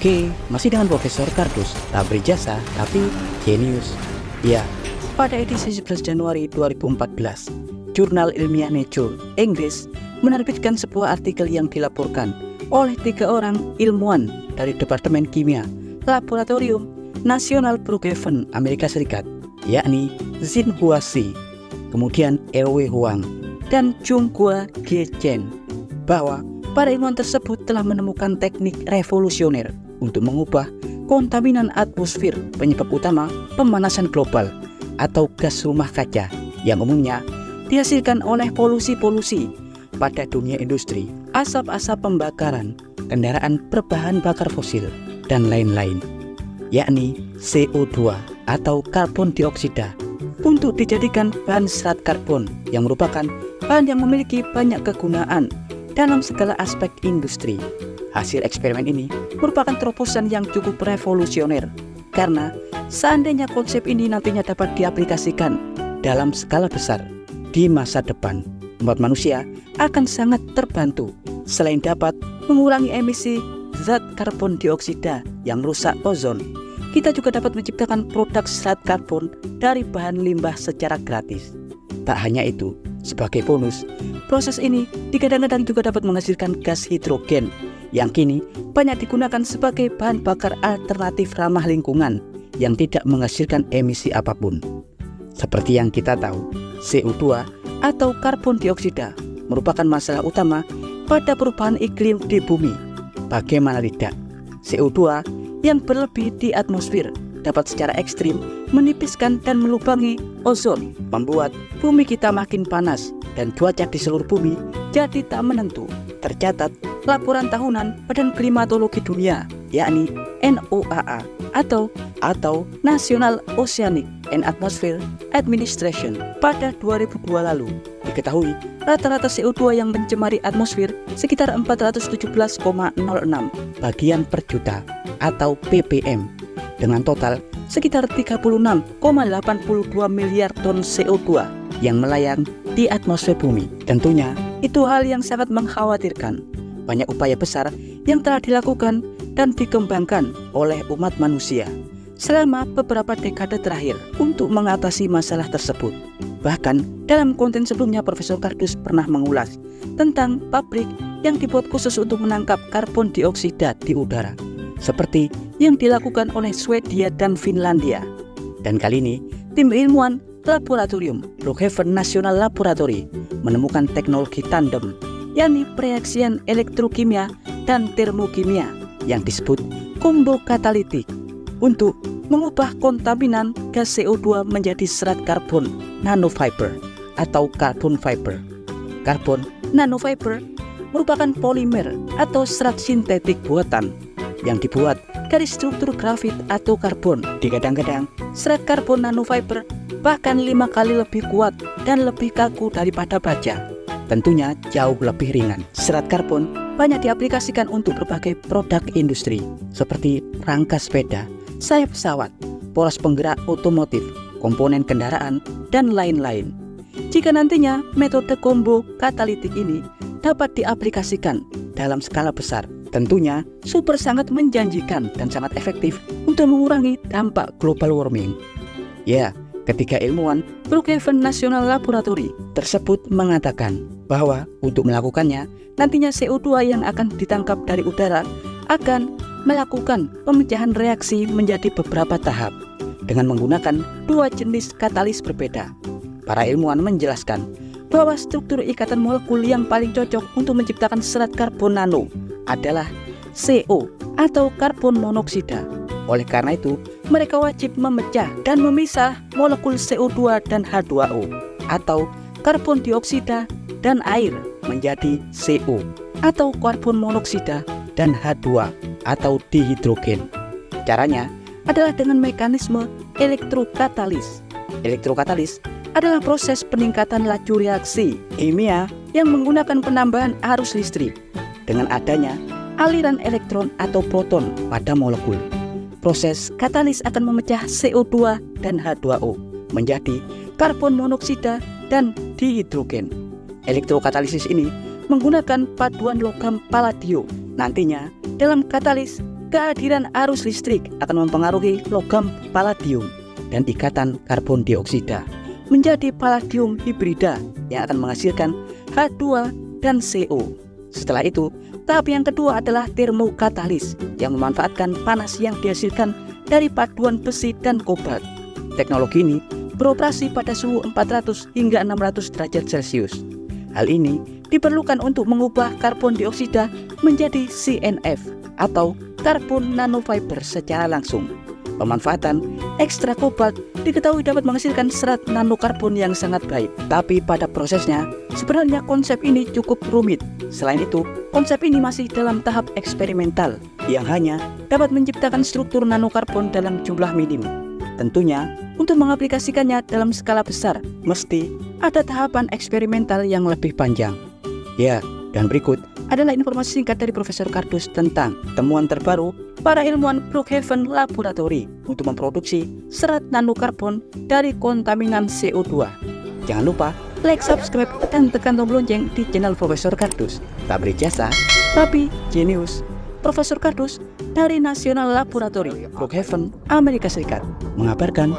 Oke, masih dengan Profesor Kardus, tak berjasa tapi jenius. Ya, pada edisi 11 Januari 2014, jurnal ilmiah Nature, Inggris, menerbitkan sebuah artikel yang dilaporkan oleh 3 orang ilmuwan dari Departemen Kimia, Laboratorium Nasional Brookhaven, Amerika Serikat, yakni Zhenhua Shi, kemudian Erwei Huang, dan Zhonghua Chen, bahwa para ilmuwan tersebut telah menemukan teknik revolusioner untuk mengubah kontaminan atmosfer penyebab utama pemanasan global atau gas rumah kaca yang umumnya dihasilkan oleh polusi-polusi pada dunia industri, asap-asap pembakaran, kendaraan berbahan bakar fosil, dan lain-lain, yakni CO2 atau karbon dioksida, untuk dijadikan bahan serat karbon yang merupakan bahan yang memiliki banyak kegunaan dalam segala aspek industri. Hasil eksperimen ini merupakan terobosan yang cukup revolusioner, karena seandainya konsep ini nantinya dapat diaplikasikan dalam skala besar di masa depan, umat manusia akan sangat terbantu. Selain dapat mengurangi emisi zat karbon dioksida yang merusak ozon, kita juga dapat menciptakan produk serat karbon dari bahan limbah secara gratis. Tak hanya itu, sebagai bonus, proses ini kadang-kadang juga dapat menghasilkan gas hidrogen yang kini banyak digunakan sebagai bahan bakar alternatif ramah lingkungan yang tidak menghasilkan emisi apapun. Seperti yang kita tahu, CO2 atau karbon dioksida merupakan masalah utama pada perubahan iklim di bumi. Bagaimana tidak, CO2 yang berlebih di atmosfer dapat secara ekstrim menipiskan dan melubangi ozon, membuat bumi kita makin panas dan cuaca di seluruh bumi jadi tak menentu. Tercatat laporan tahunan Badan Klimatologi Dunia, yakni NOAA atau National Oceanic and Atmospheric Administration, pada 2002 lalu, diketahui rata-rata CO2 yang mencemari atmosfer sekitar 417,06 bagian per juta atau ppm, dengan total sekitar 36,82 miliar ton CO2 yang melayang di atmosfer bumi. Tentunya itu hal yang sangat mengkhawatirkan. Banyak upaya besar yang telah dilakukan dan dikembangkan oleh umat manusia selama beberapa dekade terakhir untuk mengatasi masalah tersebut. Bahkan dalam konten sebelumnya, Profesor Kardus pernah mengulas tentang pabrik yang dibuat khusus untuk menangkap karbon dioksida di udara, seperti yang dilakukan oleh Swedia dan Finlandia. Dan kali ini, tim ilmuwan Laboratorium Brookhaven National Laboratory menemukan teknologi tandem, yakni pereaksian elektrokimia dan termokimia yang disebut kombo katalitik, untuk mengubah kontaminan gas CO2 menjadi serat karbon nanofiber atau carbon fiber. Karbon nanofiber merupakan polimer atau serat sintetik buatan yang dibuat dari struktur grafit atau karbon. Kadang-kadang serat karbon nanofiber bahkan 5 kali lebih kuat dan lebih kaku daripada baja. Tentunya jauh lebih ringan. Serat karbon banyak diaplikasikan untuk berbagai produk industri seperti rangka sepeda, sayap pesawat, poros penggerak otomotif, komponen kendaraan, dan lain-lain. Jika nantinya metode kombo katalitik ini dapat diaplikasikan dalam skala besar, tentunya super sangat menjanjikan dan sangat efektif untuk mengurangi dampak global warming. Ya, ketiga ilmuwan Brookhaven National Laboratory tersebut mengatakan bahwa untuk melakukannya, nantinya CO2 yang akan ditangkap dari udara akan melakukan pemecahan reaksi menjadi beberapa tahap dengan menggunakan 2 jenis katalis berbeda. Para ilmuwan menjelaskan bahwa struktur ikatan molekul yang paling cocok untuk menciptakan serat karbon nano adalah CO atau karbon monoksida. Oleh karena itu, mereka wajib memecah dan memisah molekul CO2 dan H2O atau karbon dioksida dan air menjadi CO atau karbon monoksida dan H2 atau dihidrogen. Caranya adalah dengan mekanisme elektrokatalis. Elektrokatalis adalah proses peningkatan laju reaksi kimia yang menggunakan penambahan arus listrik dengan adanya aliran elektron atau proton pada molekul. Proses katalis akan memecah CO2 dan H2O menjadi karbon monoksida dan dihidrogen. Elektrokatalisis ini menggunakan paduan logam palladium. Nantinya dalam katalis kehadiran arus listrik akan mempengaruhi logam palladium dan ikatan karbon dioksida menjadi palladium hibrida yang akan menghasilkan H2 dan CO. Setelah itu, tahap yang kedua adalah termokatalis yang memanfaatkan panas yang dihasilkan dari paduan besi dan kobalt. Teknologi ini beroperasi pada suhu 400 hingga 600 derajat Celcius. Hal ini diperlukan untuk mengubah karbon dioksida menjadi CNF atau karbon nanofiber secara langsung. Pemanfaatan ekstra kobalt diketahui dapat menghasilkan serat nanokarbon yang sangat baik. Tapi pada prosesnya, sebenarnya konsep ini cukup rumit. Selain itu, konsep ini masih dalam tahap eksperimental yang hanya dapat menciptakan struktur nanokarbon dalam jumlah minim. Tentunya, untuk mengaplikasikannya dalam skala besar, mesti ada tahapan eksperimental yang lebih panjang. Ya, dan berikut adalah informasi singkat dari Profesor Kardus tentang temuan terbaru para ilmuwan Brookhaven Laboratory untuk memproduksi serat nanokarbon dari kontaminan CO2. Jangan lupa like, subscribe, dan tekan tombol lonceng di channel Profesor Kardus. Tak beri jasa, tapi jenius. Profesor Kardus dari National Laboratory Brookhaven, Amerika Serikat mengabarkan